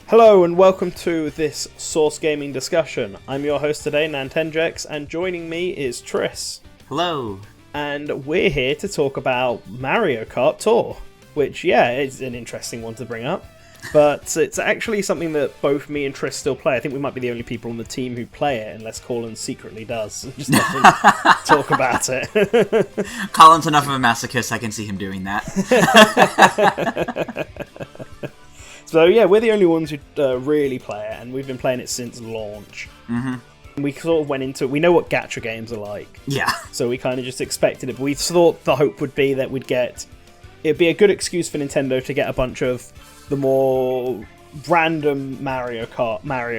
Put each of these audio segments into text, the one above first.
Hello and welcome to this Source Gaming discussion. I'm your host today, NantenJex, and joining me is Tris. Hello. And we're here to talk about Mario Kart Tour, which, is an interesting one to bring up. But it's actually something that both me and Tris still play. I think we might be the only people on the team who play it, unless Colin secretly does. Just doesn't talk about it. Colin's enough of a masochist, I can see him doing that. So yeah, we're the only ones who really play it, and we've been playing it since launch. Mm-hmm. We sort of went into it. We know what gacha games are like. Yeah. So we kind of just expected it. But we thought the hope would be that it'd be a good excuse for Nintendo to get a bunch of the more random Mario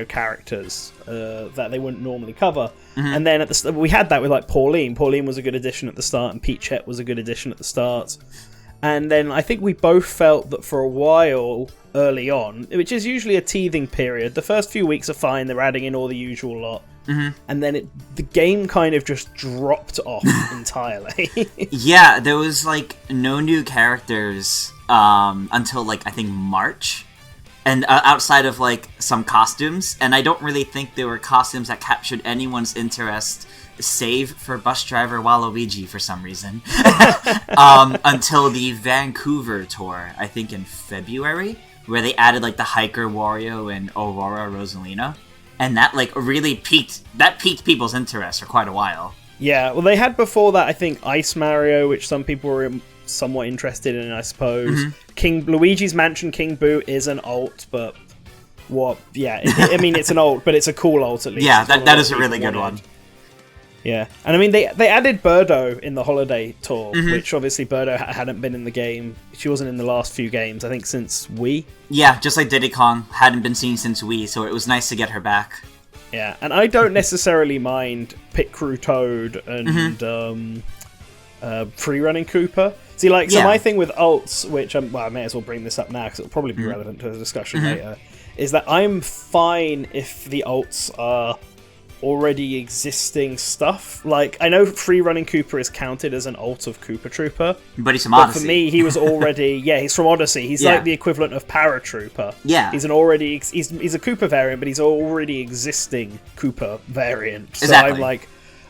characters that they wouldn't normally cover. Mm-hmm. And then we had that with like Pauline. Pauline was a good addition at the start, and Peachette was a good addition at the start. And then I think we both felt that for a while early on, which is usually a teething period, the first few weeks are fine, they're adding in all the usual lot. Mm-hmm. And then the game kind of just dropped off entirely. Yeah, there was like no new characters until like I think March. And outside of like some costumes, and I don't really think there were costumes that captured anyone's interest save for Bus Driver Waluigi for some reason. Until the Vancouver tour, I think in February, where they added like the Hiker Wario and Aurora Rosalina. And that like really piqued people's interest for quite a while. Yeah, well they had before that I think Ice Mario, which some people were somewhat interested in, I suppose. Mm-hmm. Luigi's Mansion King Boo is an alt, but what? Yeah, I mean it's an alt, but it's a cool alt at least. Yeah, that is a really good one. Yeah, and I mean they added Birdo in the holiday tour, which obviously Birdo hadn't been in the game. She wasn't in the last few games, I think, since Wii. Yeah, just like Diddy Kong hadn't been seen since Wii, so it was nice to get her back. Yeah, and I don't necessarily mind Pit Crew Toad and Free Running Cooper. See, like, so my thing with alts, which I may as well bring this up now because it'll probably be relevant to the discussion later, is that I'm fine if the alts are already existing stuff. Like, I know Free Running Koopa is counted as an alt of Koopa Trooper, but he's from Odyssey. But for me, he was already he's from Odyssey. He's like the equivalent of Paratrooper. Yeah, he's a Koopa variant, but he's already existing Koopa variant. So exactly. I'm like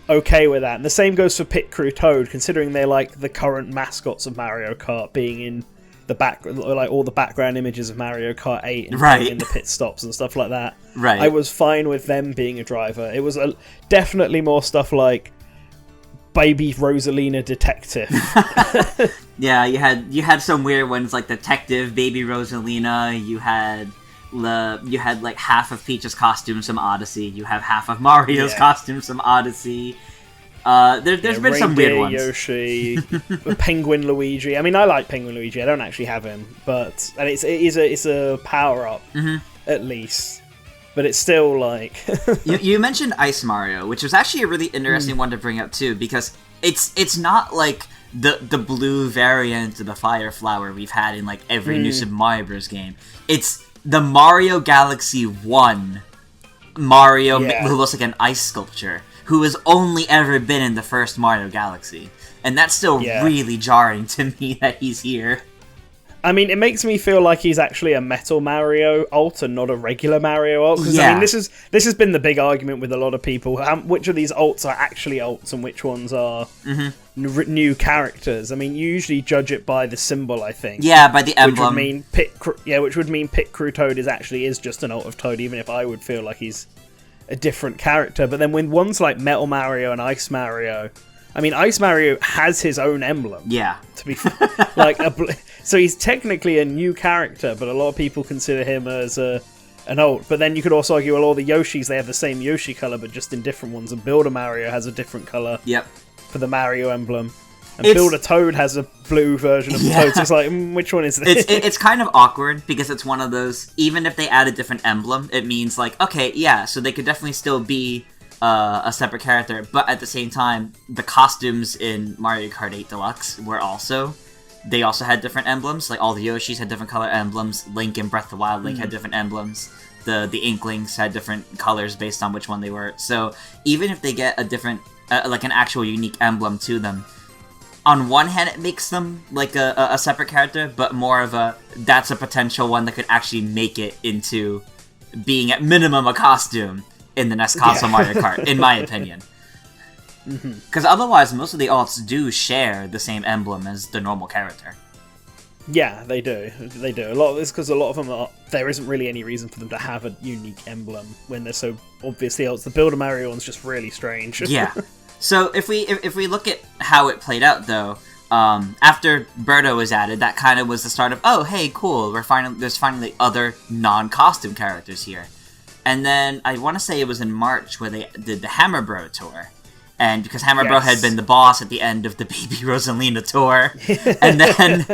okay with that. And the same goes for Pit Crew Toad, considering they're like the current mascots of Mario Kart, being in the back, like all the background images of Mario Kart 8 and in the pit stops and stuff like that. Right. I was fine with them being a driver. It was definitely more stuff like Baby Rosalina Detective. Yeah, you had some weird ones like Detective, Baby Rosalina. You had like half of Peach's costumes from Odyssey. You have half of Mario's costumes from Odyssey. There's been some weird ones. Yoshi, Penguin Luigi. I mean, I like Penguin Luigi. I don't actually have him, but it's a power up at least. But it's still like you mentioned Ice Mario, which was actually a really interesting one to bring up too, because it's not like the blue variant of the Fire Flower we've had in like every new Super Mario Bros. Game. It's the Mario Galaxy 1 Mario who looks like an ice sculpture, who has only ever been in the first Mario Galaxy. And that's still really jarring to me that he's here. I mean, it makes me feel like he's actually a Metal Mario alt and not a regular Mario alt. Because, I mean, this has been the big argument with a lot of people. Which of these alts are actually alts and which ones are new characters? I mean, you usually judge it by the symbol, I think. Yeah, by the emblem. Which would mean Pit Crew Toad is just an alt of Toad, even if I would feel like he's a different character. But then when ones like Metal Mario and Ice Mario, I mean, Ice Mario has his own emblem. Yeah. To be like so he's technically a new character, but a lot of people consider him as an alt. But then you could also argue, well, all the Yoshis, they have the same Yoshi color, but just in different ones. And Builder Mario has a different color for the Mario emblem. And Builder Toad has a blue version of the Toad. So it's like, which one is this? It's kind of awkward, because it's one of those, even if they add a different emblem, it means like, okay, yeah, so they could definitely still be a separate character, but at the same time, the costumes in Mario Kart 8 Deluxe they also had different emblems. Like all the Yoshis had different color emblems. Link in Breath of the Wild, Link had different emblems. The Inklings had different colors based on which one they were. So even if they get a different, like an actual unique emblem to them, on one hand, it makes them like a separate character, but more of that's a potential one that could actually make it into being at minimum a costume in the next console Mario Kart, in my opinion. Because otherwise, most of the alts do share the same emblem as the normal character. Yeah, they do. They do. A lot of this because a lot of them there isn't really any reason for them to have a unique emblem when they're so obviously alts. The Builder Mario one's just really strange. Yeah. So if we look at how it played out though, after Birdo was added, that kind of was the start of, oh hey, cool, there's finally other non-costume characters here. And then I want to say it was in March where they did the Hammer Bro tour. And because Hammer Bro had been the boss at the end of the Baby Rosalina tour. And then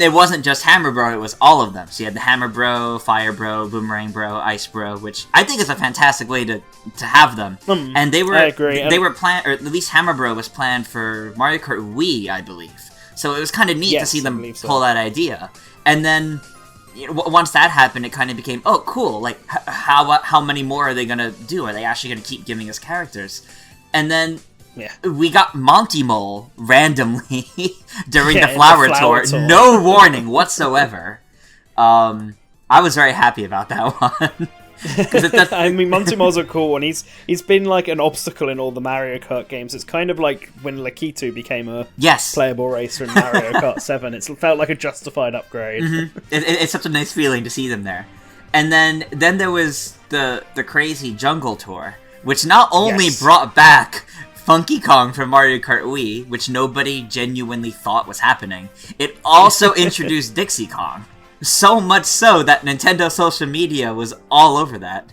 it wasn't just Hammer Bro, it was all of them. So you had the Hammer Bro, Fire Bro, Boomerang Bro, Ice Bro, which I think is a fantastic way to have them. And they were, I agree. They were planned, or at least Hammer Bro was planned for Mario Kart Wii, I believe. So it was kind of neat to see them pull that idea. And then once that happened, it kind of became, oh cool, like how many more are they going to do? Are they actually going to keep giving us characters? And then we got Monty Mole randomly during the Flower Tour. No warning whatsoever. I was very happy about that one. I mean, Monty Mole's a cool one. He's been like an obstacle in all the Mario Kart games. It's kind of like when Lakitu became a playable racer in Mario Kart 7. It felt like a justified upgrade. It's such a nice feeling to see them there. And then there was the Crazy Jungle Tour, which not only brought back Funky Kong from Mario Kart Wii, which nobody genuinely thought was happening, it also introduced Dixie Kong. So much so that Nintendo social media was all over that.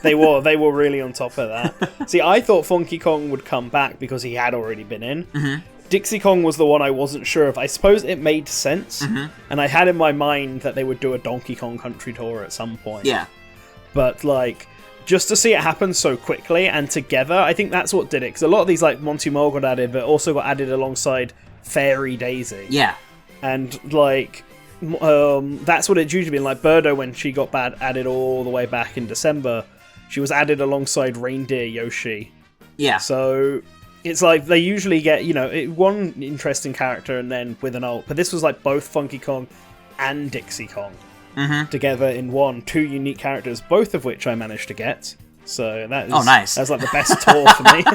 They were really on top of that. See, I thought Funky Kong would come back because he had already been in. Dixie Kong was the one I wasn't sure of. I suppose it made sense, and I had in my mind that they would do a Donkey Kong Country Tour at some point. Yeah. But, like, just to see it happen so quickly and together, I think that's what did it. Because a lot of these, like, Monty Mole got added, but also got added alongside Fairy Daisy. Yeah. And, like, that's what it's usually been. Like, Birdo, when she got added all the way back in December, she was added alongside Reindeer Yoshi. Yeah. So it's like they usually get, one interesting character and then with an ult. But this was, like, both Funky Kong and Dixie Kong. Together in one, two unique characters, both of which I managed to get. So that is nice. That's like the best tour for me.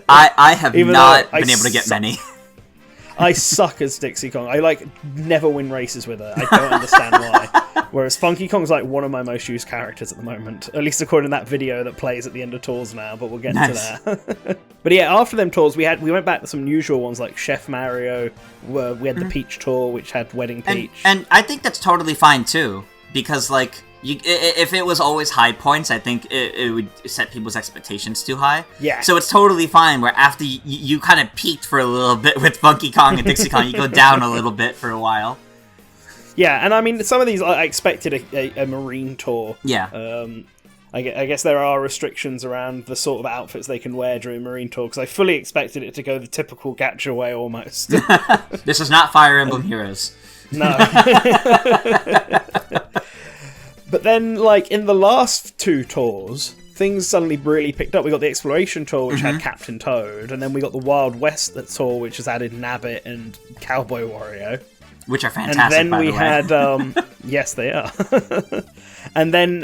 I have not been able to get many. I suck as Dixie Kong. I never win races with her. I don't understand why. Whereas Funky Kong's like one of my most used characters at the moment, at least according to that video that plays at the end of tours now. But we'll get to that. But yeah, after them tours, we went back to some usual ones like Chef Mario. We had the Peach Tour, which had Wedding Peach, and I think that's totally fine too, because if it was always high points, I think it would set people's expectations too high. Yeah. So it's totally fine where after you kind of peaked for a little bit with Funky Kong and Dixie Kong, you go down a little bit for a while. Yeah, and I mean, some of these, I expected a Marine Tour. Yeah. I guess there are restrictions around the sort of outfits they can wear during Marine Tour, because I fully expected it to go the typical gacha way almost. This is not Fire Emblem Heroes. No. But then, in the last two tours, things suddenly really picked up. We got the Exploration Tour, which had Captain Toad, and then we got the Wild West Tour, which has added Nabbit and Cowboy Wario. Which are fantastic, and then we had, yes, they are. And then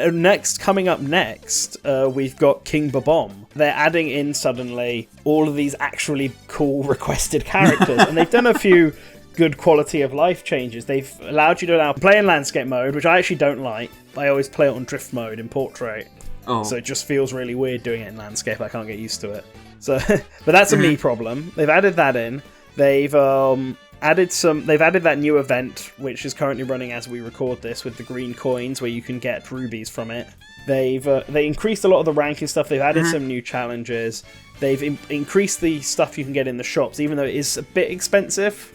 coming up next, we've got King Bob-omb. They're adding in suddenly all of these actually cool requested characters, and they've done a few good quality of life changes. They've allowed you to now play in landscape mode, which I actually don't like. I always play it on drift mode in portrait. Oh. So it just feels really weird doing it in landscape. I can't get used to it. So, but that's a me problem. They've added that in. They've added that new event, which is currently running as we record this, with the green coins where you can get rubies from it. They increased a lot of the ranking stuff. They've added some new challenges. They've increased the stuff you can get in the shops, even though it is a bit expensive.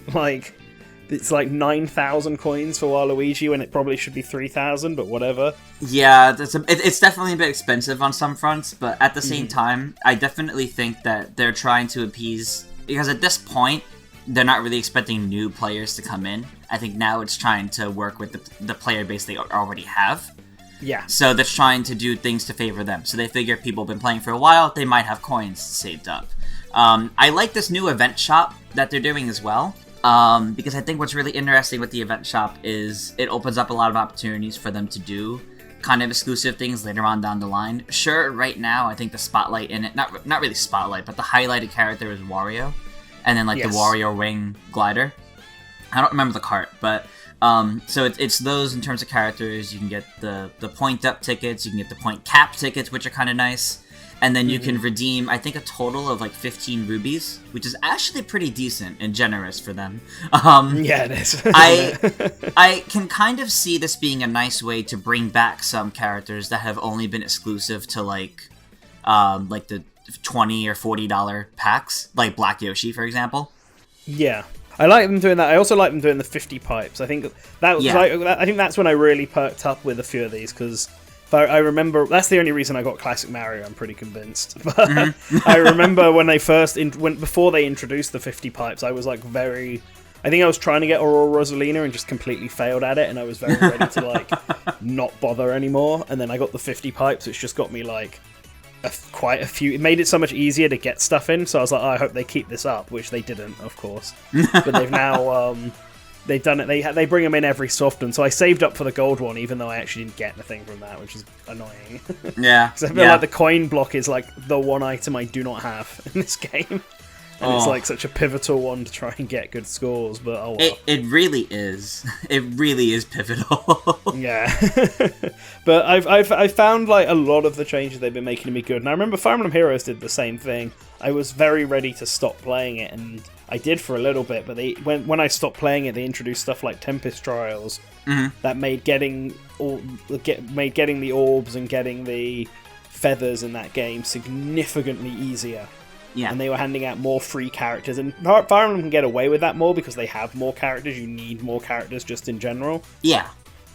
It's 9,000 coins for Waluigi when it probably should be 3,000, but whatever. Yeah, it's definitely a bit expensive on some fronts, but at the same time, I definitely think that they're trying to appease, because at this point, they're not really expecting new players to come in. I think now it's trying to work with the player base they already have. Yeah. So they're trying to do things to favor them. So they figure people have been playing for a while, they might have coins saved up. I like this new event shop that they're doing as well. Because I think what's really interesting with the event shop is it opens up a lot of opportunities for them to do kind of exclusive things later on down the line. Sure, right now, I think the spotlight in it, not really spotlight, but the highlighted character is Wario. And then, like, the Wario Ring glider. I don't remember the cart, but, so it's those in terms of characters. You can get the point-up tickets, you can get the point cap tickets, which are kind of nice. And then you can redeem, I think, a total of, like, 15 rubies, which is actually pretty decent and generous for them. Yeah, it is. I can kind of see this being a nice way to bring back some characters that have only been exclusive to, like the $20 or $40 packs, like Black Yoshi, for example. Yeah. I like them doing that. I also like them doing the 50 pipes. I think that was I think that's when I really perked up with a few of these, because I remember that's the only reason I got Classic Mario. I'm pretty convinced. But I remember when they first before they introduced the 50 pipes, I was like I think I was trying to get Aurora Rosalina and just completely failed at it, and I was very ready to like not bother anymore. And then I got the 50 pipes, which just got me like quite a few. It made it so much easier to get stuff in. So I was like, I hope they keep this up, which they didn't, of course. But they've now they've done it. They bring them in every so often. So I saved up for the gold one, even though I actually didn't get anything from that, which is annoying. Yeah. Because I feel like the coin block is like the one item I do not have in this game. And it's like such a pivotal one to try and get good scores, but oh well. It really is. It really is pivotal. Yeah. But I've found like a lot of the changes they've been making to be good. And I remember Fire Emblem Heroes did the same thing. I was very ready to stop playing it, and I did for a little bit, but when I stopped playing it, they introduced stuff like Tempest Trials that made getting the orbs and getting the feathers in that game significantly easiher. Yeah. And they were handing out more free characters, and Fire Emblem can get away with that more because they have more characters. You need more characters just in general. Yeah.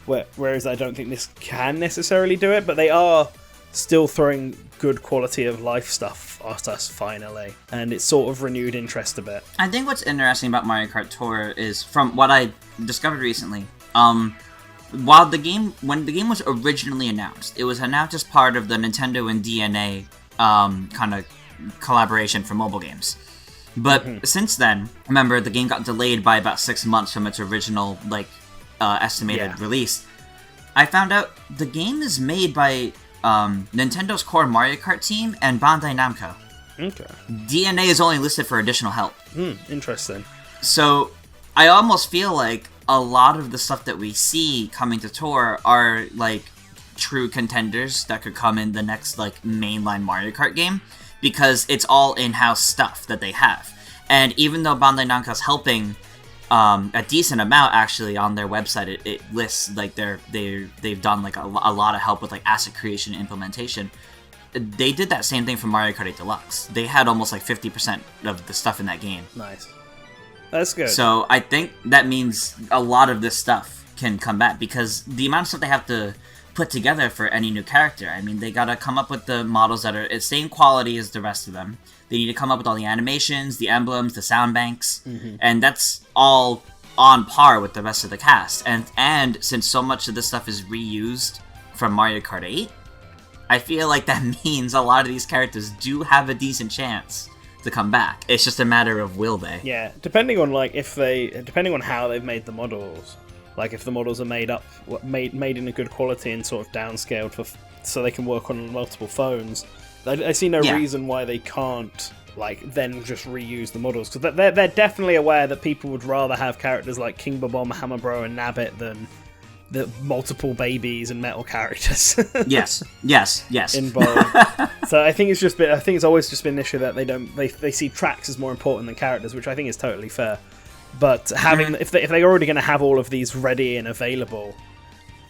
Whereas I don't think this can necessarily do it, but they are still throwing good quality of life stuff at us finally, and it's sort of renewed interest a bit. I think what's interesting about Mario Kart Tour is, from what I discovered recently, when the game was originally announced, it was announced as part of the Nintendo and DNA kind of collaboration for mobile games. But since then, remember, the game got delayed by about 6 months from its original estimated release. I found out the game is made by Nintendo's core Mario Kart team and Bandai Namco. Okay. DNA is only listed for additional help. Interesting. So I almost feel like a lot of the stuff that we see coming to Tour are like true contenders that could come in the next like mainline Mario Kart game, because it's all in-house stuff that they have. And even though Bandai Namco's helping a decent amount, actually, on their website, it lists like they've done like a lot of help with like asset creation and implementation. They did that same thing for Mario Kart 8 Deluxe. They had almost like 50% of the stuff in that game. Nice. That's good. So I think that means a lot of this stuff can come back, because the amount of stuff they have to put together for any new character. I mean, they gotta come up with the models that are the same quality as the rest of them. They need to come up with all the animations, the emblems, the sound banks, and that's all on par with the rest of the cast. And since so much of this stuff is reused from Mario Kart 8, I feel like that means a lot of these characters do have a decent chance to come back. It's just a matter of will they. Yeah, depending on how they've made the models. Like, if the models are made in a good quality and sort of downscaled so they can work on multiple phones, I see no reason why they can't like then just reuse the models, because they're definitely aware that people would rather have characters like King Bob-omb, Hammer Bro, and Nabbit than the multiple babies and metal characters. yes. Involved. So I think it's always just been an issue that they see tracks as more important than characters, which I think is totally fair. But having if they're already going to have all of these ready and available,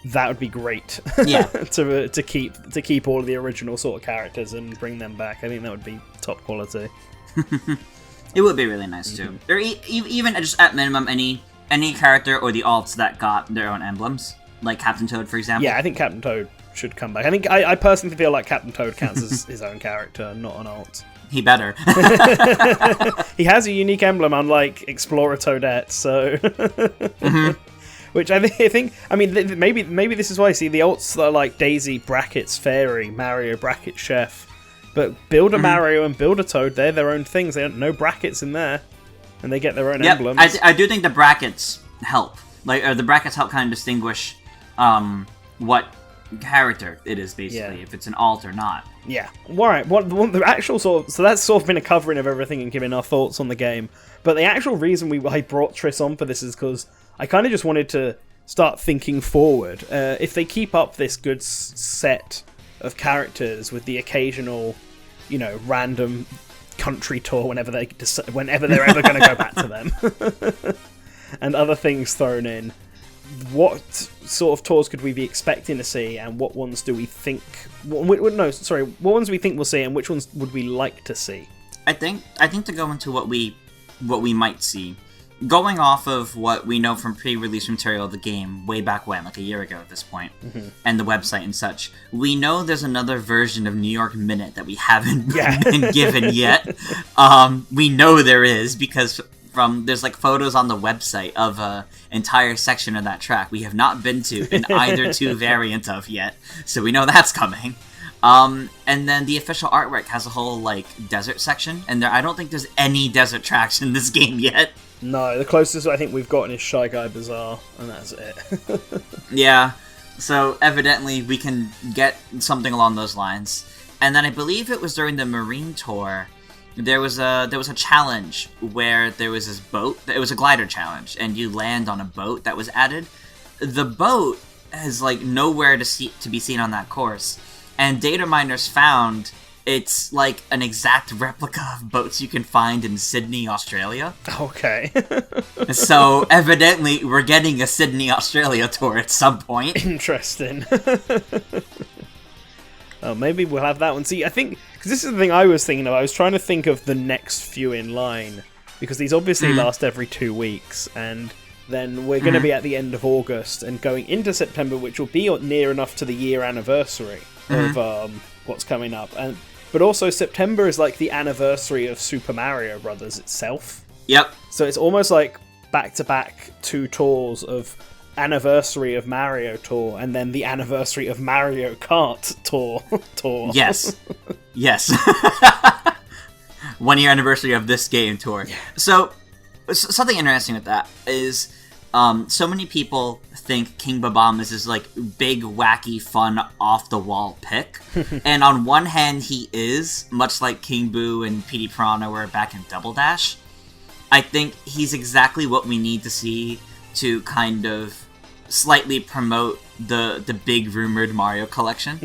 that would be great. Yeah. to keep all of the original sort of characters and bring them back. I think that would be top quality. It would be really nice too. Or even just at minimum any character or the alts that got their own emblems, like Captain Toad, for example. Yeah, I think Captain Toad should come back. I personally feel like Captain Toad counts as his own character, not an alt. He better. He has a unique emblem, unlike Explorer Toadette, so... Which I think... I mean, maybe this is why I see the alts that are like Daisy, Brackets, Fairy, Mario, Bracket, Chef. But build a Mario and build a Toad, they're their own things. They don't no brackets in there, and they get their own emblems. I do think the brackets help. The brackets help kind of distinguish what character it is, basically, if it's an alt or not. Yeah. Alright, the actual so that's sort of been a covering of everything and giving our thoughts on the game. But the actual reason I brought Tris on for this is because I kind of just wanted to start thinking forward. If they keep up this good set of characters with the occasional, random country tour whenever they're ever going to go back to them, and other things thrown in, what sort of tours could we be expecting to see, and what ones do we think? What ones do we think we'll see, and which ones would we like to see? I think to go into what we might see, going off of what we know from pre-release material of the game way back when, like a year ago at this point, and the website and such, we know there's another version of New York Minute that we haven't been given yet. We know there is, because there's photos on the website of an entire section of that track we have not been to in either two variants of yet, so we know that's coming. And then the official artwork has a whole desert section, and I don't think there's any desert tracks in this game yet. No, the closest I think we've gotten is Shy Guy Bazaar, and that's it. Yeah, so evidently we can get something along those lines. And then I believe it was during the Marine Tour, there was a challenge where there was this boat. It was a glider challenge, and you land on a boat that was added. The boat has nowhere to be seen on that course, and data miners found it's an exact replica of boats you can find in Sydney, Australia. Okay. So evidently we're getting a Sydney, Australia tour at some point. Interesting. Oh, maybe we'll have that one. See, I think, because this is the thing I was thinking of, I was trying to think of the next few in line, because these obviously last every 2 weeks, and then we're going to be at the end of August and going into September, which will be near enough to the year anniversary of what's coming up. But also September is the anniversary of Super Mario Brothers itself. Yep. So it's almost back-to-back 2 tours of anniversary of Mario Tour, and then the anniversary of Mario Kart Tour. Yes. 1 year anniversary of this game tour. Yeah. So something interesting with that is so many people think King Bob-omb is this big, wacky, fun, off-the-wall pick. And on one hand, he is, much like King Boo and Petey Piranha were back in Double Dash. I think he's exactly what we need to see to kind of slightly promote the big rumored Mario collection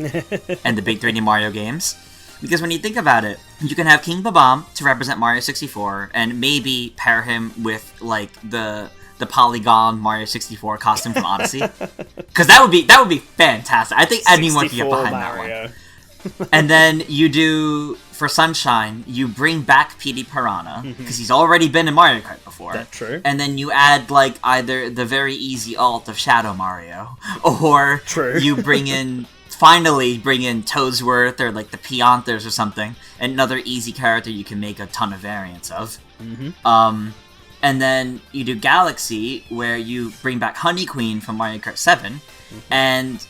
and the big 3D Mario games. Because when you think about it, you can have King Bob-omb to represent Mario 64, and maybe pair him with the polygon Mario 64 costume from Odyssey. Because that would be fantastic. I think anyone can get behind Mario. that one. And then you do, for Sunshine, you bring back Petey Piranha, because he's already been in Mario Kart before. That's true. And then you add, either the very easy alt of Shadow Mario, or you finally bring in Toadsworth, or the Pianthers or something, another easy character you can make a ton of variants of. And then you do Galaxy, where you bring back Honey Queen from Mario Kart 7, and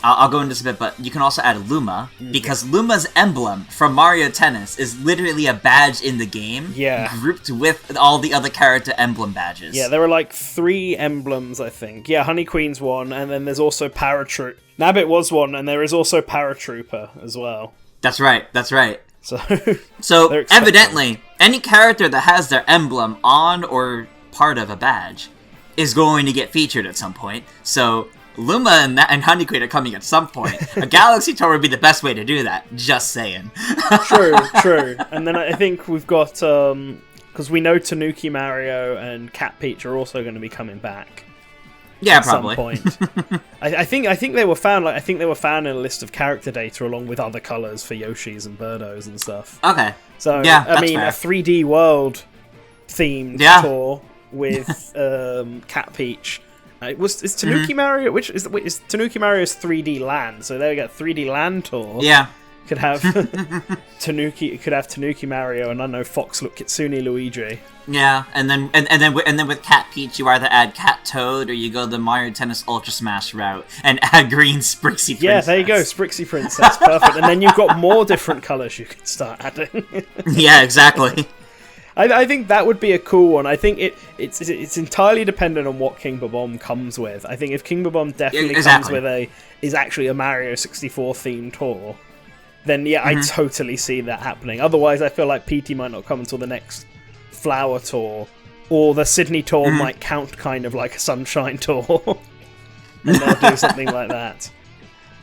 I'll go into this a bit, but you can also add Luma, because Luma's emblem from Mario Tennis is literally a badge in the game, grouped with all the other character emblem badges. Yeah, there are 3 emblems, I think. Yeah, Honey Queen's one, and then there's also Paratroop. Nabbit was one, and there is also Paratrooper as well. That's right. So evidently, any character that has their emblem on or part of a badge is going to get featured at some point. So Luma and Honey Queen are coming at some point. A Galaxy Tour would be the best way to do that. Just saying. True. And then I think we've got, because we know Tanuki Mario and Cat Peach are also going to be coming back. Yeah, at probably. Some point. I think they were found. I think they were found in a list of character data along with other colors for Yoshis and Birdos and stuff. Okay. So yeah, I mean, fair. a 3D world themed tour with Cat Peach. Is Tanuki Mario? Is Tanuki Mario's 3D Land? So there we go, 3D Land tour. Yeah. Could have Tanuki. It could have Tanuki Mario, and I don't know, Fox look Kitsune Luigi. Yeah, and then with Cat Peach, you either add Cat Toad or you go the Mario Tennis Ultra Smash route and add green Sprixie Princess. Yeah, there you go, Sprixie Princess, perfect. And then you've got more different colours you can start adding. Yeah, exactly. I think that would be a cool one. I think it's entirely dependent on what King Bob-omb comes with. I think if King Bob-omb definitely comes with is actually a Mario 64 themed tour, then yeah, I totally see that happening. Otherwise, I feel like PT might not come until the next Flower Tour, or the Sydney Tour might count kind of like a Sunshine Tour, and they'll do something like that.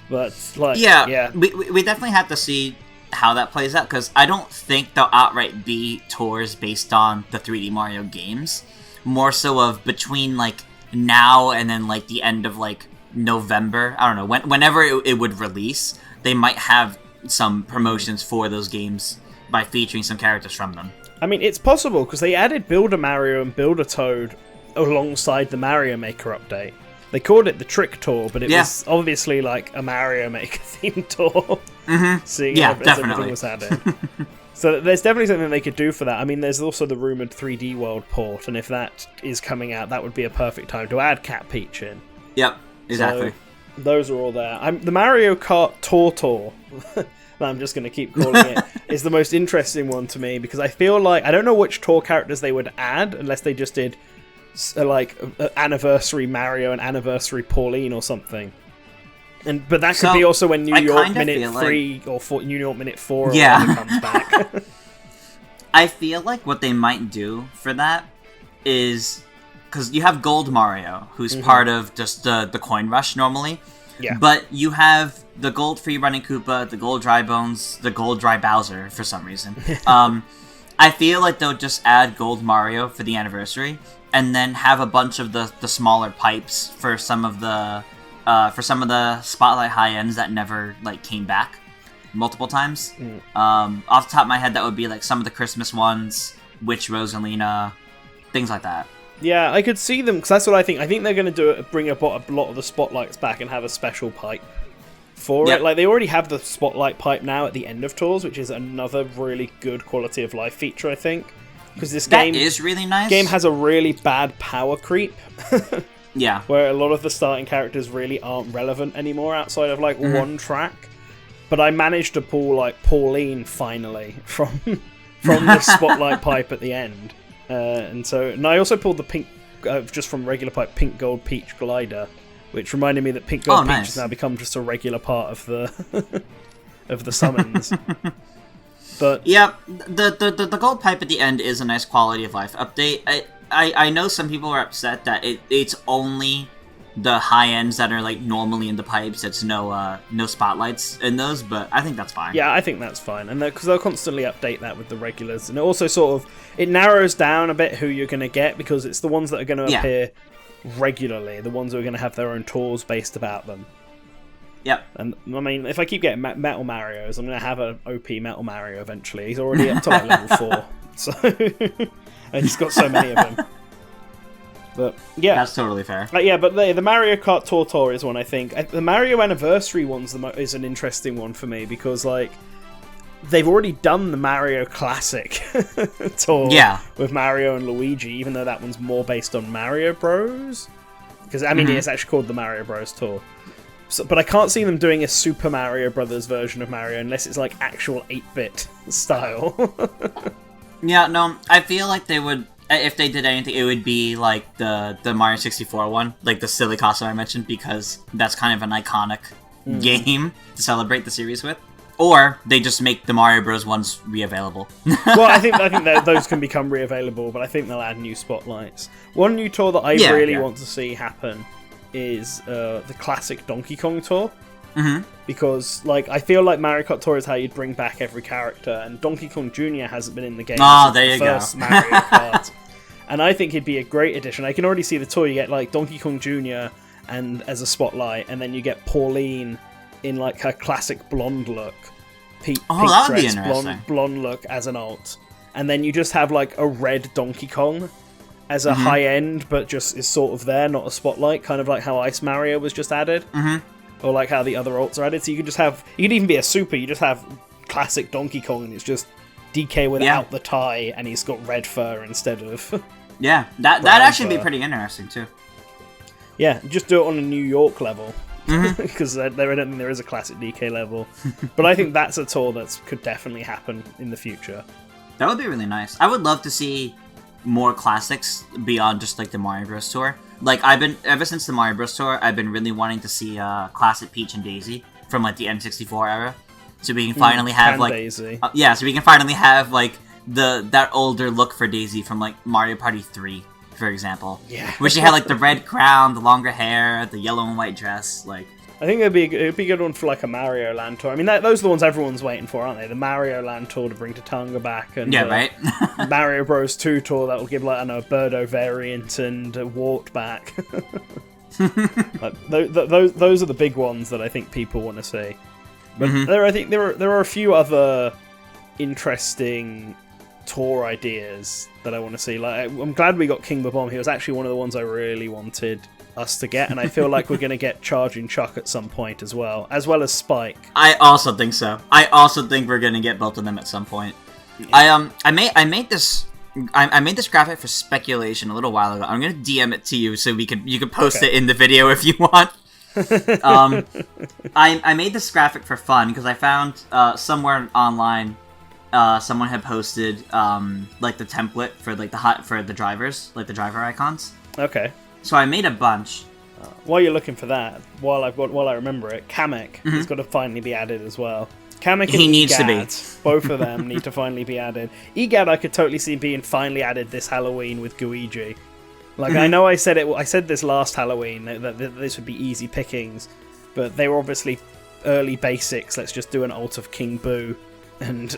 But like, yeah. We definitely have to see how that plays out, because I don't think they'll outright be tours based on the 3D Mario games. More so of between like now and then like the end of like November. I don't know, whenever it would release, they might have some promotions for those games by featuring some characters from them. I mean, it's possible, because they added Build-A-Mario and Build-A-Toad alongside the Mario Maker update. They called it the Trick Tour, but it was obviously like a Mario Maker themed tour. Seeing as everything was added. So there's definitely something they could do for that. I mean, there's also the rumoured 3D World port, and if that is coming out, that would be a perfect time to add Cat Peach in. Yep, exactly. So those are all there. The Mario Kart Tour, I'm just going to keep calling it, is the most interesting one to me, because I feel like, I don't know which tour characters they would add, unless they just did like Anniversary Mario and Anniversary Pauline or something. But that could be also when New York Minute 3 or New York Minute 4 comes back. I feel like what they might do for that is, because you have Gold Mario, who's part of just the coin rush normally. Yeah. But you have the Gold Free Running Koopa, the Gold Dry Bones, the Gold Dry Bowser for some reason. I feel like they'll just add Gold Mario for the anniversary, and then have a bunch of the smaller pipes for some of the Spotlight high ends that never like came back multiple times. Off the top of my head, that would be like some of the Christmas ones, Witch Rosalina, things like that. Yeah, I could see them, because that's what I think. I think they're going to bring a lot of the spotlights back and have a special pipe for it. Like, they already have the spotlight pipe now at the end of tours, which is another really good quality of life feature, I think. Because this game is really nice. Game has a really bad power creep. Yeah. Where a lot of the starting characters really aren't relevant anymore outside of, like, one track. But I managed to pull, like, Pauline, finally, from the spotlight pipe at the end. And I also pulled the pink, just from regular pipe, Pink Gold Peach Glider, which reminded me that Pink Gold Peach has now become just a regular part of the of the summons. But yeah, the gold pipe at the end is a nice quality of life update. I know some people are upset that it's only the high ends that are like normally in the pipes. It's no spotlights in those, but I think that's fine. Yeah, I think that's fine, and because they'll constantly update that with the regulars, and it also sort of narrows down a bit who you're going to get, because it's the ones that are going to appear regularly, the ones who are going to have their own tours based about them. Yep. And I mean, if I keep getting Metal Marios, I'm going to have an OP Metal Mario eventually. He's already up to like level 4, so and he's got so many of them. But yeah, that's totally fair. But the Mario Kart Tour is one, I think. The Mario Anniversary one's is an interesting one for me, because like they've already done the Mario Classic Tour with Mario and Luigi, even though that one's more based on Mario Bros. Because I mean, it's actually called the Mario Bros Tour. So, but I can't see them doing a Super Mario Brothers version of Mario unless it's like actual 8-bit style. Yeah, no, I feel like they would. If they did anything, it would be like the Mario 64 one, like the silly costume I mentioned, because that's kind of an iconic game to celebrate the series with. Or they just make the Mario Bros. Ones re-available. Well, I think that those can become re-available, but I think they'll add new spotlights. One new tour that I really want to see happen is the classic Donkey Kong Tour. Because like I feel like Mario Kart Tour is how you'd bring back every character, and Donkey Kong Jr. hasn't been in the game since the first Mario Kart. And I think he'd be a great addition. I can already see the tour. You get like Donkey Kong Jr. and as a spotlight, and then you get Pauline in like her classic blonde look, pink dress, blonde look as an alt, and then you just have like a red Donkey Kong as a high end, but just is sort of there, not a spotlight, kind of like how Ice Mario was just added. or like how the other alts are added. So you could even be a super. You just have classic Donkey Kong, and it's just DK without the tie, and he's got red fur instead of. Yeah, that'd actually be pretty interesting too. Yeah, just do it on a New York level. Because I don't think there is a classic DK level. But I think that's a tour that could definitely happen in the future. That would be really nice. I would love to see more classics beyond just like the Mario Bros. Tour. Like ever since the Mario Bros. Tour, I've been really wanting to see classic Peach and Daisy from like the N64 era. So we can finally have like Daisy. So we can finally have like that older look for Daisy from like Mario Party 3. For example, where she had like the red crown, the longer hair, the yellow and white dress. Like, I think it'd be a good one for like a Mario Land tour. I mean, those are the ones everyone's waiting for, aren't they? The Mario Like tour to bring Tonga back, and right. Mario Bros 2 tour that will give like a Birdo variant and Wart back. Like, those are the big ones that I think people want to see. But there are a few other interesting tour ideas that I want to see. Like, I'm glad we got King Bob-omb. He was actually one of the ones I really wanted us to get, and I feel like we're going to get Charging Chuck at some point as well as Spike. I also think so. I also think we're going to get both of them at some point. Yeah. I made this graphic for speculation a little while ago. I'm going to DM it to you so you can post it in the video if you want. I made this graphic for fun because I found somewhere online someone had posted like the template for like the drivers, like the driver icons. Okay. So I made a bunch. While you're looking for that, while I remember it, Kamek has got to finally be added as well. Kamek and he needs to be. Both of them need to finally be added. Egad, I could totally see being finally added this Halloween with Guigi. Like, I know I said this last Halloween that this would be easy pickings, but they were obviously early basics. Let's just do an ult of King Boo and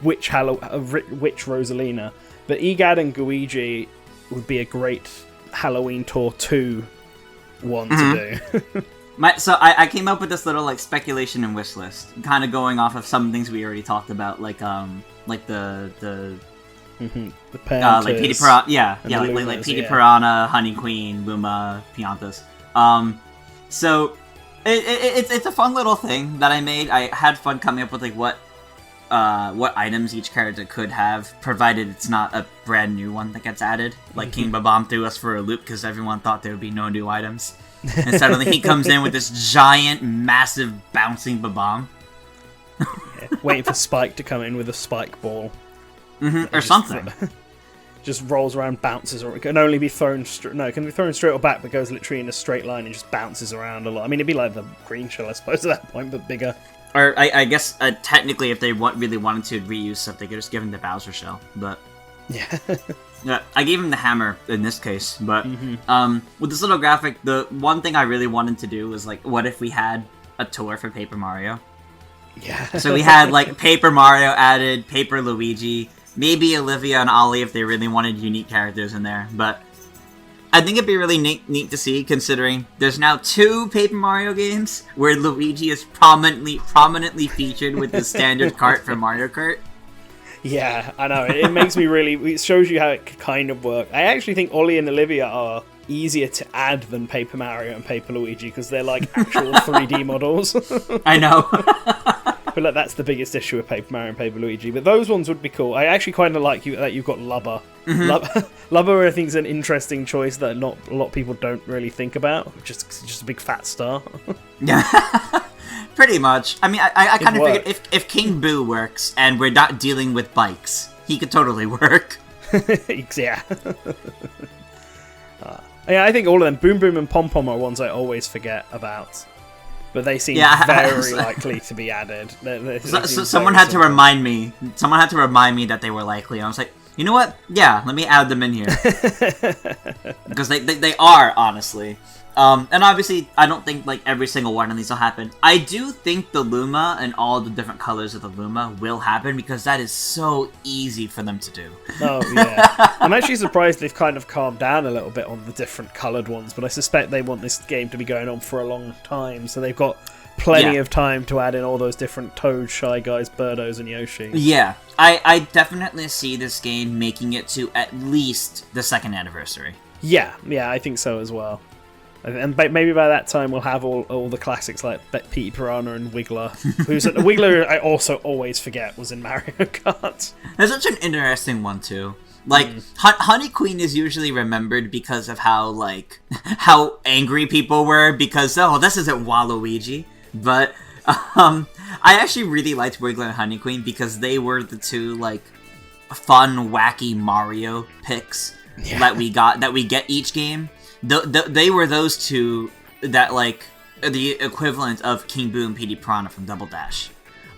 Witch Rosalina. But Egad and Guigi would be a great Halloween Tour 2 one to do. So I came up with this little like speculation and wish list, kind of going off of some things we already talked about, like the like Petey Piranha, like Petey Piranha, Honey Queen, Luma, Piantas. So it's a fun little thing that I made. I had fun coming up with like what items each character could have, provided it's not a brand new one that gets added. Like King Bob-omb threw us for a loop because everyone thought there would be no new items, and suddenly he comes in with this giant, massive, bouncing Bob-omb. Waiting for Spike to come in with a spike ball. Or something. Just rolls around, bounces, or it can only be thrown it can be thrown straight or back, but goes literally in a straight line and just bounces around a lot. I mean, it'd be like the Green Shell, I suppose, at that point, but bigger. Or I guess technically, if they really wanted to reuse stuff, they could just give him the Bowser shell. But yeah, I gave him the hammer in this case. But with this little graphic, the one thing I really wanted to do was like, what if we had a tour for Paper Mario? Yeah. So we had like Paper Mario added, Paper Luigi, maybe Olivia and Ollie if they really wanted unique characters in there. But I think it'd be really neat to see, considering there's now 2 Paper Mario games where Luigi is prominently featured with the standard cart from Mario Kart. Yeah, I know. It makes me really... It shows you how it could kind of work. I actually think Ollie and Olivia are easier to add than Paper Mario and Paper Luigi, because they're like actual 3D models. I know. I feel like that's the biggest issue with Paper Mario and Paper Luigi, but those ones would be cool. I actually kind of like that you've got Lubba. Lubba, I think, is an interesting choice that not a lot of people don't really think about. Just a big fat star. Yeah, pretty much. I mean, I kind of figured if King Boo works and we're not dealing with bikes, he could totally work. Yeah. Yeah, I think all of them, Boom Boom and Pom Pom, are ones I always forget about. But they seem very likely to be added. Someone had to remind me. Someone had to remind me that they were likely. And I was like, you know what? Yeah, let me add them in here. Because they are, honestly. And obviously, I don't think like every single one of these will happen. I do think the Luma and all the different colors of the Luma will happen, because that is so easy for them to do. Oh, yeah. I'm actually surprised they've kind of calmed down a little bit on the different coloured ones, but I suspect they want this game to be going on for a long time, so they've got plenty of time to add in all those different Toads, Shy Guys, Birdos, and Yoshi. Yeah, I definitely see this game making it to at least the 2nd anniversary. Yeah, I think so as well. And maybe by that time we'll have all the classics like Petey Piranha and Wiggler. Wiggler I also always forget was in Mario Kart. That's such an interesting one too. Like Honey Queen is usually remembered because of how angry people were because this isn't Waluigi. But I actually really liked Wiggler and Honey Queen because they were the two like fun, wacky Mario picks that we get each game. They were those two that like the equivalent of King Boo and Petey Piranha from Double Dash,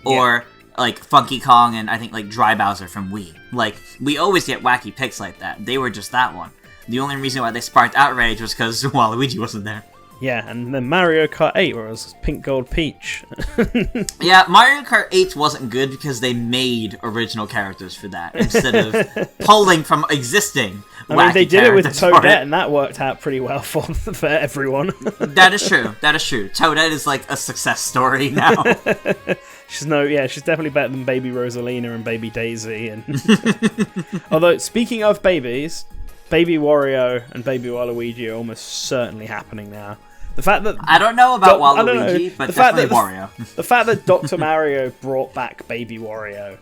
or like Funky Kong and I think like Dry Bowser from Wii. Like we always get wacky picks like that. They were just that one. The only reason why they sparked outrage was because Waluigi wasn't there. Yeah, and then Mario Kart 8 where it was Pink Gold Peach. Yeah, Mario Kart 8 wasn't good because they made original characters for that instead of pulling from existing. I mean, they did it with Toadette, and that worked out pretty well for everyone. That is true. Toadette is like a success story now. She's definitely better than Baby Rosalina and Baby Daisy. And although speaking of babies, Baby Wario and Baby Waluigi are almost certainly happening now. The fact that I don't know about Waluigi, but definitely Wario. The fact that Dr. Mario brought back Baby Wario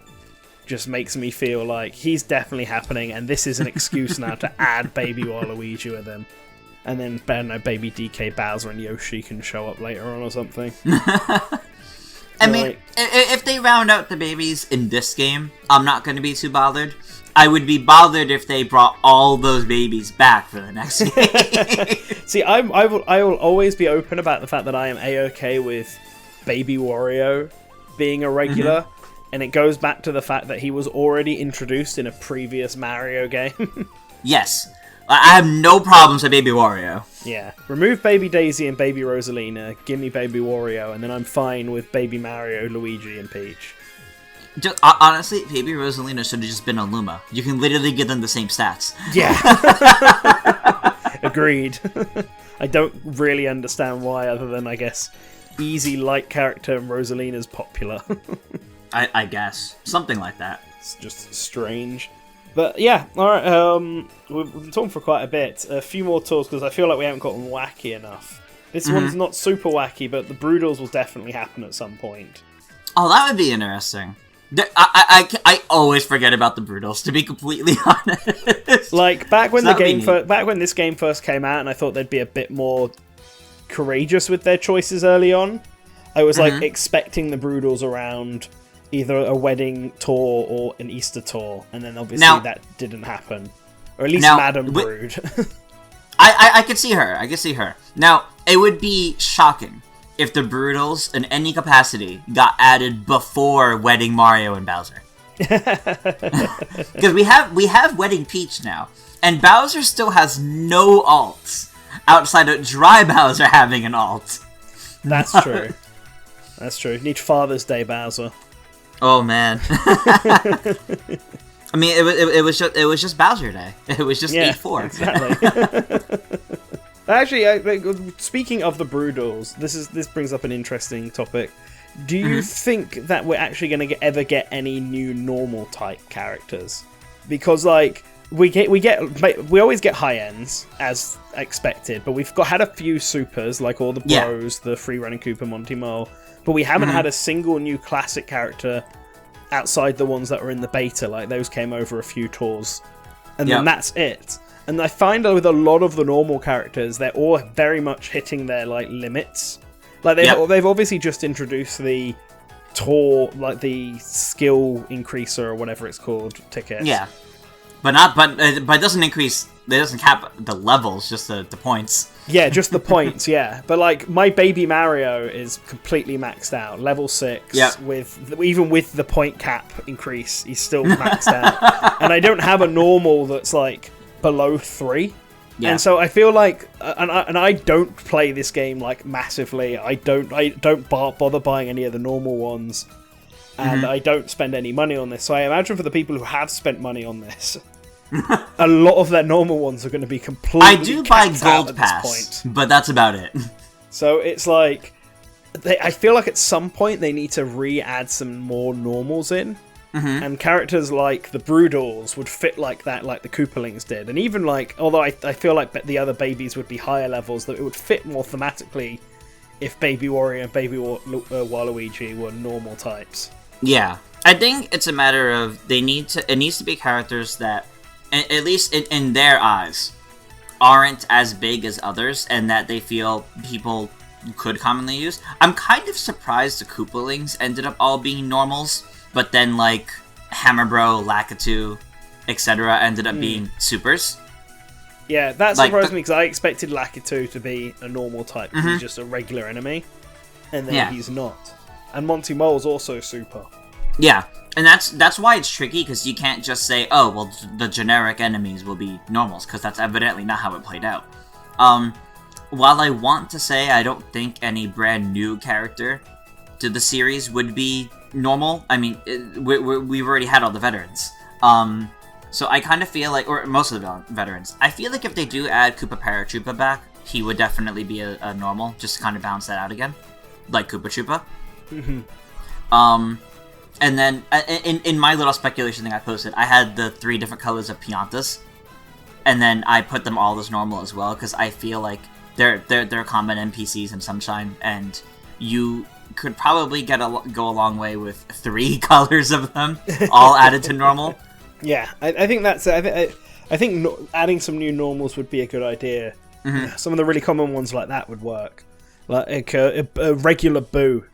just makes me feel like he's definitely happening, and this is an excuse now to add Baby Waluigi with him. And then, I don't know, Baby DK Bowser and Yoshi can show up later on or something. I mean, if they round out the babies in this game, I'm not going to be too bothered. I would be bothered if they brought all those babies back for the next game. See, I will always be open about the fact that I am A-okay with Baby Wario being a regular, and it goes back to the fact that he was already introduced in a previous Mario game. Yes. I have no problems with Baby Wario. Yeah. Remove Baby Daisy and Baby Rosalina, give me Baby Wario, and then I'm fine with Baby Mario, Luigi, and Peach. Just, honestly, Baby Rosalina should have just been a Luma. You can literally give them the same stats. Yeah. Agreed. I don't really understand why, other than, I guess, easy light character and Rosalina's popular. I guess. Something like that. It's just strange. But yeah, alright, we've been talking for quite a bit. A few more tours, because I feel like we haven't gotten wacky enough. This one's not super wacky, but the Broodals will definitely happen at some point. Oh, that would be interesting. I always forget about the Broodals, to be completely honest. Like, back when this game first came out, and I thought they'd be a bit more courageous with their choices early on, I was like expecting the Broodals around either a wedding tour or an Easter tour, and then obviously that didn't happen. Or at least Madame Brood. I could see her. I could see her. Now, it would be shocking if the Broodals, in any capacity, got added before Wedding Mario and Bowser. Because we have Wedding Peach now, and Bowser still has no alts, outside of Dry Bowser having an alt. That's true. That's true. Need Father's Day Bowser. Oh man. I mean, it was just Bowser Day. It was just E4. Exactly. Actually, speaking of the Broodals, this brings up an interesting topic. Do you think that we're actually going to ever get any new normal type characters? Because like we always get high ends as expected, but we've had a few supers like all the Bros, the Free Running Koopa, Monty Mole. But we haven't had a single new classic character outside the ones that were in the beta. Like, those came over a few tours. And then that's it. And I find that with a lot of the normal characters, they're all very much hitting their, like, limits. Like, they've obviously just introduced the tour, like, the skill increaser or whatever it's called, ticket. Yeah. But it doesn't increase, it doesn't cap the levels, just the points. Yeah, just the points, yeah. But, like, my Baby Mario is completely maxed out. Level 6, even with the point cap increase, he's still maxed out. And I don't have a normal that's, like, below 3. Yeah. And so I feel like, and I don't play this game, like, massively. I don't bother buying any of the normal ones. And I don't spend any money on this. So I imagine for the people who have spent money on this, a lot of their normal ones are going to be completely I do buy Gold Pass, but that's about it. So it's like, I feel like at some point they need to re-add some more normals in. And characters like the Broodals would fit like that, like the Koopalings did. And even like, although I feel like the other babies would be higher levels, that it would fit more thematically if Baby Wario and Baby Waluigi were normal types. Yeah. I think it's a matter of it needs to be characters that, at least in their eyes, aren't as big as others, and that they feel people could commonly use. I'm kind of surprised the Koopalings ended up all being normals, but then like Hammer Bro, Lakitu, etc. ended up being supers. Yeah, that surprised me because I expected Lakitu to be a normal type because he's just a regular enemy, and then he's not. And Monty Mole's also super. Yeah, and that's why it's tricky, because you can't just say, oh, well, the generic enemies will be normals, because that's evidently not how it played out. While I want to say I don't think any brand new character to the series would be normal, I mean, we've already had all the veterans. So I kind of feel like, or most of the veterans, I feel like if they do add Koopa Paratroopa back, he would definitely be a normal, just to kind of balance that out again. Like Koopa Troopa. And then, in my little speculation thing I posted, I had the 3 different colors of Piantas, and then I put them all as normal as well, because I feel like they're common NPCs in Sunshine, and you could probably go a long way with 3 colors of them, all added to normal. Yeah, I think that's... I think adding some new normals would be a good idea. Some of the really common ones like that would work. Like a regular Boo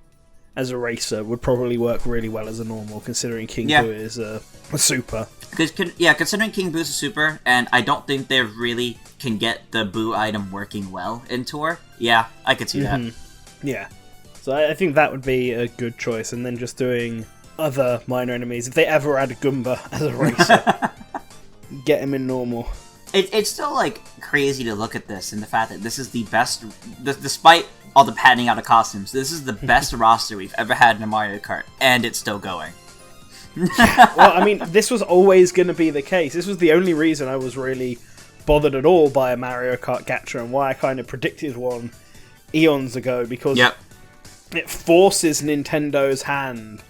as a racer would probably work really well as a normal, considering King Boo is a super. Considering King Boo's a super, and I don't think they really can get the Boo item working well in Tour. Yeah, I could see that. Yeah. So I think that would be a good choice, and then just doing other minor enemies. If they ever add a Goomba as a racer, get him in normal. It's still, like, crazy to look at this, and the fact that this is the best, despite all the padding out of costumes, this is the best roster we've ever had in a Mario Kart, and it's still going. Well, I mean, this was always going to be the case. This was the only reason I was really bothered at all by a Mario Kart Gacha, and why I kind of predicted one eons ago, because it forces Nintendo's hand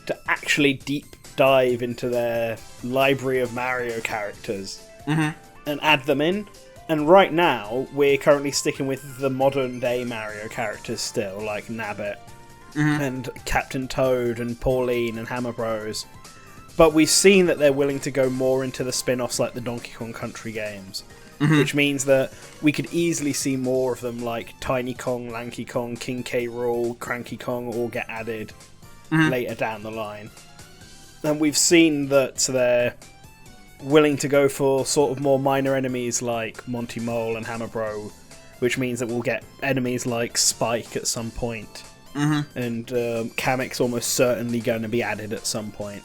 to actually deep dive into their library of Mario characters and add them in. And right now, we're currently sticking with the modern day Mario characters still, like Nabbit and Captain Toad and Pauline and Hammer Bros. But we've seen that they're willing to go more into the spin-offs like the Donkey Kong Country games, which means that we could easily see more of them like Tiny Kong, Lanky Kong, King K. Rool, Cranky Kong all get added later down the line. And we've seen that they're willing to go for sort of more minor enemies like Monty Mole and Hammer Bro, which means that we'll get enemies like Spike at some point. And Kamek's almost certainly going to be added at some point.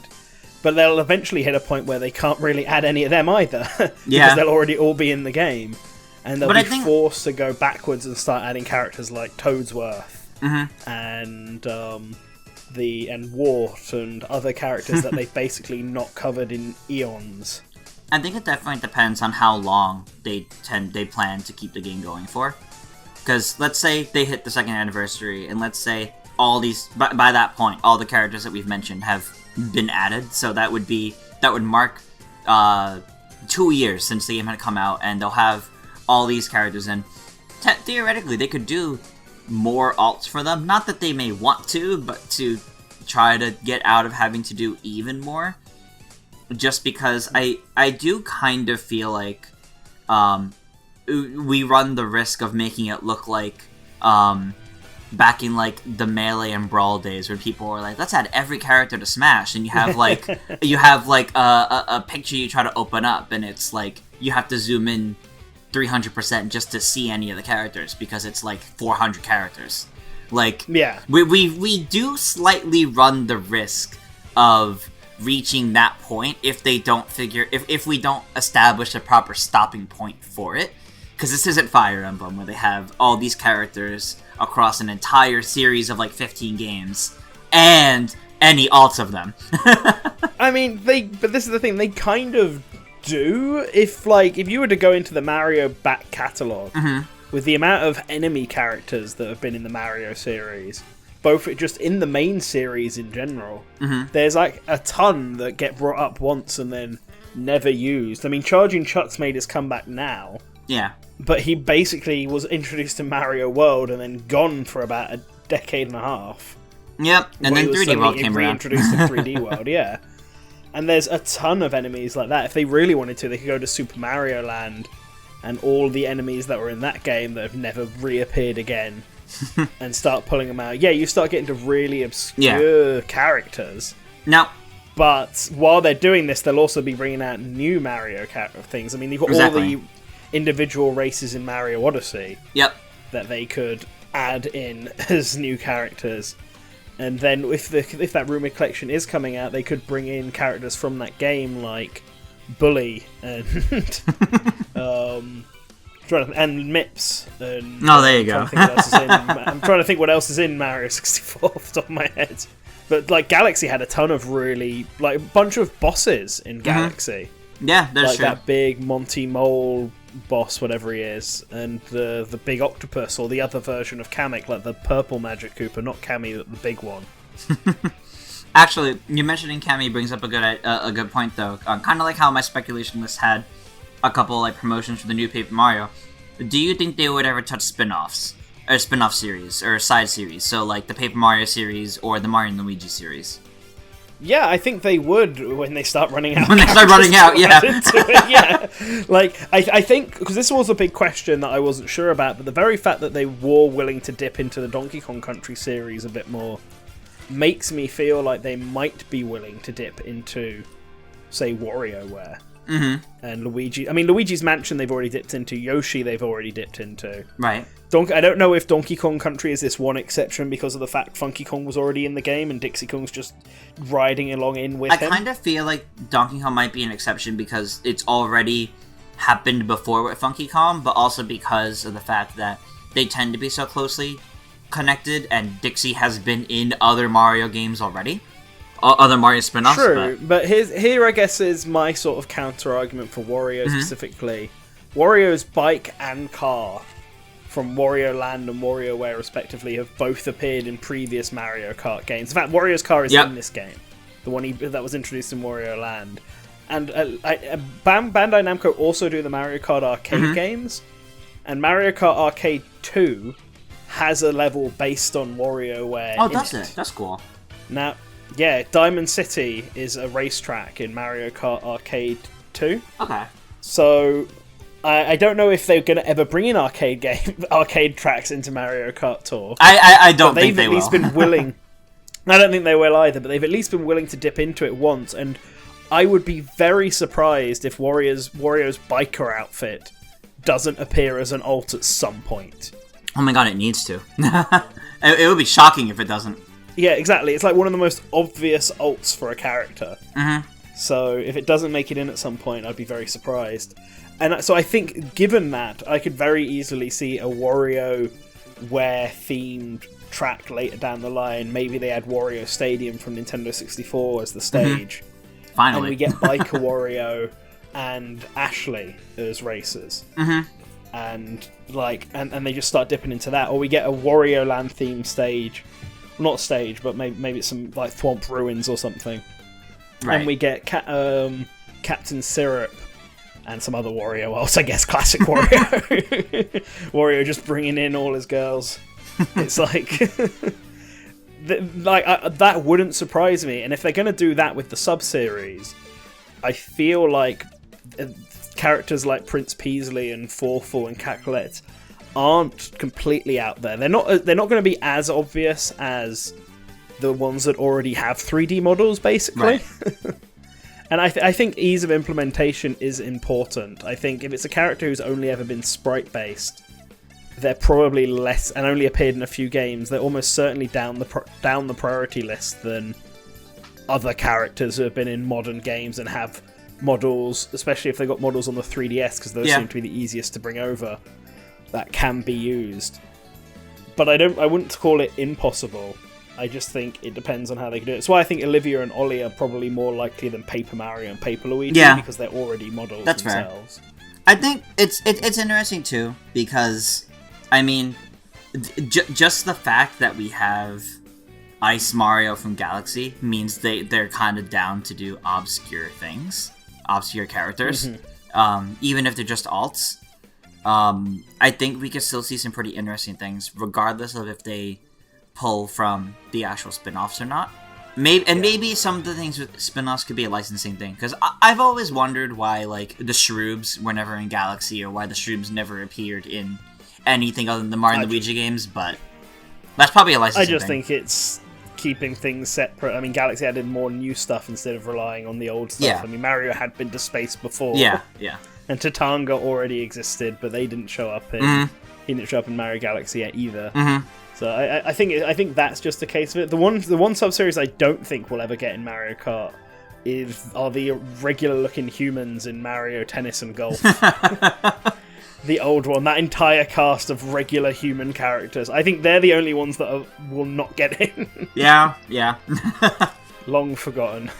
But they'll eventually hit a point where they can't really add any of them either, because they'll already all be in the game. And they'll be forced to go backwards and start adding characters like Toadsworth and Wart and other characters that they've basically not covered in eons. I think it definitely depends on how long they plan to keep the game going for. Because let's say they hit the 2nd anniversary, and let's say all these by that point all the characters that we've mentioned have been added, so that would mark 2 years since the game had come out, and they'll have all these characters, and theoretically they could do more alts for them. Not that they may want to, but to try to get out of having to do even more. Just because I do kind of feel like we run the risk of making it look like back in like the Melee and Brawl days, where people were like, let's add every character to Smash, and you have like a picture you try to open up, and it's like you have to zoom in 300% just to see any of the characters, because it's like 400 characters. Like, we do slightly run the risk of reaching that point if they don't if we don't establish a proper stopping point for it. Because this isn't Fire Emblem, where they have all these characters across an entire series of like 15 games, and any alts of them. I mean, but this is the thing, they kind of do. If you were to go into the Mario back catalogue, with the amount of enemy characters that have been in the Mario series, both just in the main series in general. Mm-hmm. There's like a ton that get brought up once and then never used. I mean, Charging Chuck's made his comeback now. Yeah. But he basically was introduced to Mario World and then gone for about a decade and a half. Yep, and then 3D World came around. Reintroduced to 3D World, yeah. And there's a ton of enemies like that. If they really wanted to, they could go to Super Mario Land and all the enemies that were in that game that have never reappeared again and start pulling them out. Yeah, you start getting to really obscure characters. Now, but while they're doing this, they'll also be bringing out new Mario things. I mean, you've got all the individual races in Mario Odyssey that they could add in as new characters. And then if that Rumored Collection is coming out, they could bring in characters from that game like Bully and and Mips. And, there you go. I'm trying to think what else is in Mario 64 off the top of my head. But like Galaxy had a ton of really like a bunch of bosses in Galaxy. Yeah, that's like true. That big Monty Mole boss, whatever he is, and the big octopus, or the other version of Kamek, like the purple Magic Koopa, not Cammy, the big one. Actually, you mentioning Cammy brings up a good point, though. Kind of like how my speculation list had a couple like promotions for the new Paper Mario. Do you think they would ever touch spin-offs? Or spin-off series, or side series? So like the Paper Mario series, or the Mario and Luigi series? Yeah, I think they would when they start running out. When they start running out, yeah. Yeah. Like, I think, because this was a big question that I wasn't sure about, but the very fact that they were willing to dip into the Donkey Kong Country series a bit more makes me feel like they might be willing to dip into, say, WarioWare. Mm-hmm. And Luigi. I mean, Luigi's Mansion they've already dipped into. Yoshi they've already dipped into. Right. I don't know if Donkey Kong Country is this one exception because of the fact Funky Kong was already in the game and Dixie Kong's just riding along in with him. I kind of feel like Donkey Kong might be an exception because it's already happened before with Funky Kong, but also because of the fact that they tend to be so closely connected, and Dixie has been in other Mario games already. Other Mario spin-offs. True, but here I guess is my sort of counter-argument for Wario specifically. Wario's bike and car from Wario Land and WarioWare respectively have both appeared in previous Mario Kart games. In fact, Wario's car is in this game. The one that was introduced in Wario Land. And Bandai Namco also do the Mario Kart arcade games. And Mario Kart Arcade 2 has a level based on WarioWare. Oh, does it? That's cool. Now, yeah, Diamond City is a racetrack in Mario Kart Arcade 2. Okay. So I don't know if they're going to ever bring in arcade tracks into Mario Kart Tour. I don't think they will. They've at least been willing. I don't think they will either, but they've at least been willing to dip into it once, and I would be very surprised if Wario's biker outfit doesn't appear as an alt at some point. Oh my god, it needs to. It would be shocking if it doesn't. Yeah, exactly. It's like one of the most obvious alts for a character. Mm-hmm. So if it doesn't make it in at some point, I'd be very surprised. And so I think, given that, I could very easily see a WarioWare-themed track later down the line. Maybe they add Wario Stadium from Nintendo 64 as the stage. Finally. And we get Biker Wario and Ashley as racers. Mm-hmm. And they just start dipping into that. Or we get a Wario Land-themed stage. Not stage, but maybe it's some like Thwomp Ruins or something. Right. And we get Captain Syrup and some other Wario else, I guess, classic Wario. Wario just bringing in all his girls. It's like... that wouldn't surprise me. And if they're going to do that with the sub-series, I feel like characters like Prince Peasley and Forful and Cacolette aren't completely out there. They're not going to be as obvious as the ones that already have 3D models, basically. Right. And I think ease of implementation is important. I think if it's a character who's only ever been sprite-based, they're probably less, and only appeared in a few games, they're almost certainly down the priority list than other characters who have been in modern games and have models, especially if they've got models on the 3DS, because those seem to be the easiest to bring over, that can be used. But I wouldn't call it impossible. I just think it depends on how they can do it. That's why I think Olivia and Ollie are probably more likely than Paper Mario and Paper Luigi, because they're already models themselves. Fair. I think it's interesting too, because I mean, just the fact that we have Ice Mario from Galaxy means they're kind of down to do obscure things, obscure characters, even if they're just alts. I think we could still see some pretty interesting things, regardless of if they pull from the actual spin-offs or not. Maybe some of the things with spin-offs could be a licensing thing, because I've always wondered why like the Shrooms were never in Galaxy, or why the Shrooms never appeared in anything other than the Mario and Luigi games, but that's probably a licensing thing. I just think it's keeping things separate. I mean, Galaxy added more new stuff instead of relying on the old stuff. Yeah. I mean, Mario had been to space before. Yeah. And Tatanga already existed, but they didn't show up in he didn't show up in Mario Galaxy yet either. So I think that's just the case of it. The one sub-series I don't think we'll ever get in Mario Kart are the regular looking humans in Mario Tennis and Golf. The old one, that entire cast of regular human characters. I think they're the only ones that will not get in. Yeah. Long forgotten.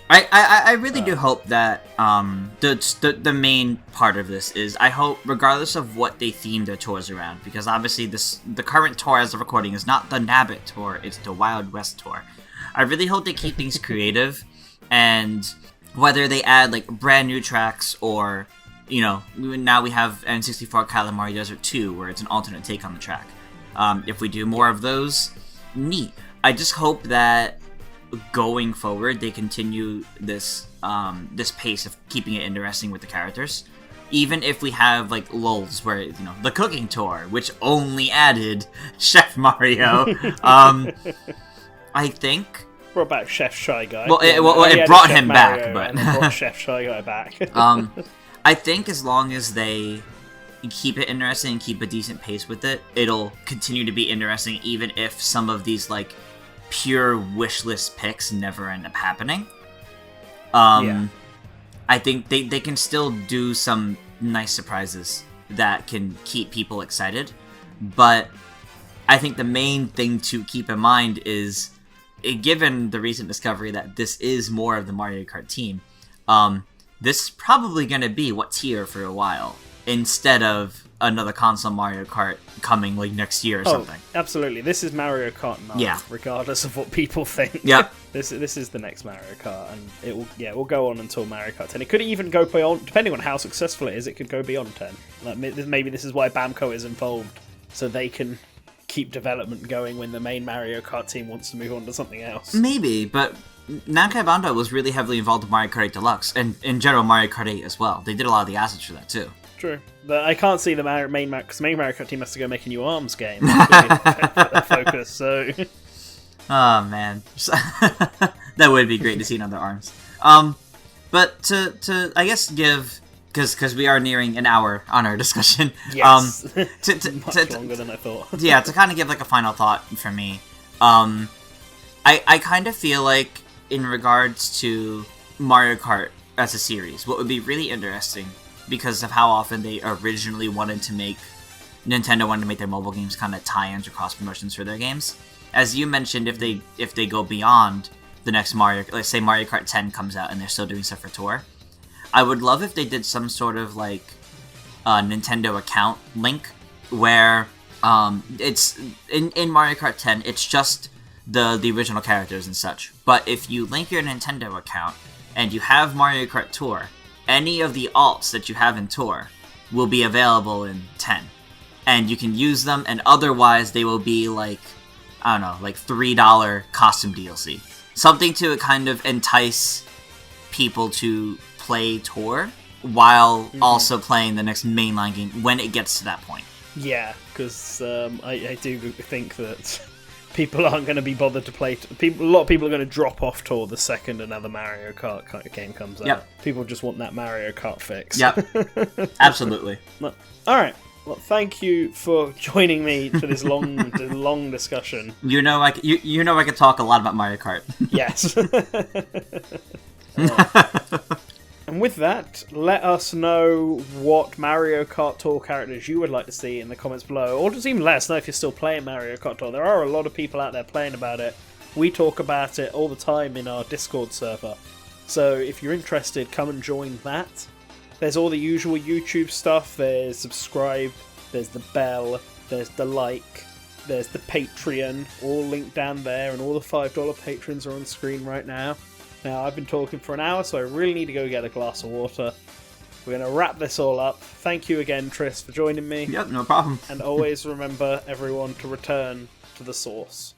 I really do hope that the main part of this is, I hope, regardless of what they theme their tours around, because obviously the current tour as of recording is not the Nabbit tour, it's the Wild West tour. I really hope they keep things creative, and whether they add like brand new tracks, or now we have N64 Kalimari Desert 2, where it's an alternate take on the track. If we do more of those, neat. I just hope that going forward they continue this pace of keeping it interesting with the characters, even if we have like lulls where the cooking tour, which only added Chef Mario. I think brought back Chef Shy Guy. Well, it brought him back, but brought Chef Shy Guy back. I think as long as they keep it interesting and keep a decent pace with it, it'll continue to be interesting, even if some of these like pure wishlist picks never end up happening. I think they can still do some nice surprises that can keep people excited, but I think the main thing to keep in mind is, given the recent discovery that this is more of the Mario Kart team, this is probably going to be what's here for a while, instead of another console Mario Kart coming like next year or something. Absolutely. This is Mario Kart 9, regardless of what people think. Yep. This is the next Mario Kart, and it will go on until Mario Kart 10. It could even go beyond, depending on how successful it is, it could go beyond 10. Like, maybe this is why Bamco is involved, so they can keep development going when the main Mario Kart team wants to move on to something else. Maybe, but Namco Bandai was really heavily involved in Mario Kart 8 Deluxe, and in general Mario Kart 8 as well. They did a lot of the assets for that too. True. But I can't see the main Mario Kart team has to go make a new ARMS game. That's focus, so... Oh, man. That would be great to see another ARMS. But to I guess give... Because we are nearing an hour on our discussion. Yes. Much longer than I thought. Yeah, to kind of give like a final thought for me. I kind of feel like, in regards to Mario Kart as a series, what would be really interesting, because of how often they originally Nintendo wanted to make their mobile games kind of tie-ins or cross-promotions for their games. As you mentioned, if they go beyond the next Mario, let's say Mario Kart 10 comes out and they're still doing stuff for Tour, I would love if they did some sort of like Nintendo account link where it's in Mario Kart 10, it's just the original characters and such. But if you link your Nintendo account and you have Mario Kart Tour, any of the alts that you have in Tour will be available in 10. And you can use them, and otherwise they will be like, I don't know, like $3 costume DLC. Something to kind of entice people to play Tour while also playing the next mainline game when it gets to that point. Yeah, because I do think that people aren't going to be bothered to play. A lot of people are going to drop off Tour the second another Mario Kart game comes out. Yep. People just want that Mario Kart fix. Yep, absolutely. All right. Well, thank you for joining me to this long discussion. You know I could talk a lot about Mario Kart. Yes. And with that, let us know what Mario Kart Tour characters you would like to see in the comments below, or just even let us know if you're still playing Mario Kart Tour. There are a lot of people out there playing about it. We talk about it all the time in our Discord server. So if you're interested, come and join that. There's all the usual YouTube stuff. There's subscribe, there's the bell, there's the like. There's the Patreon, all linked down there, and all the $5 patrons are on screen right now. Now, I've been talking for an hour, so I really need to go get a glass of water. We're going to wrap this all up. Thank you again, Tris, for joining me. Yep, no problem. And always remember, everyone, to return to the source.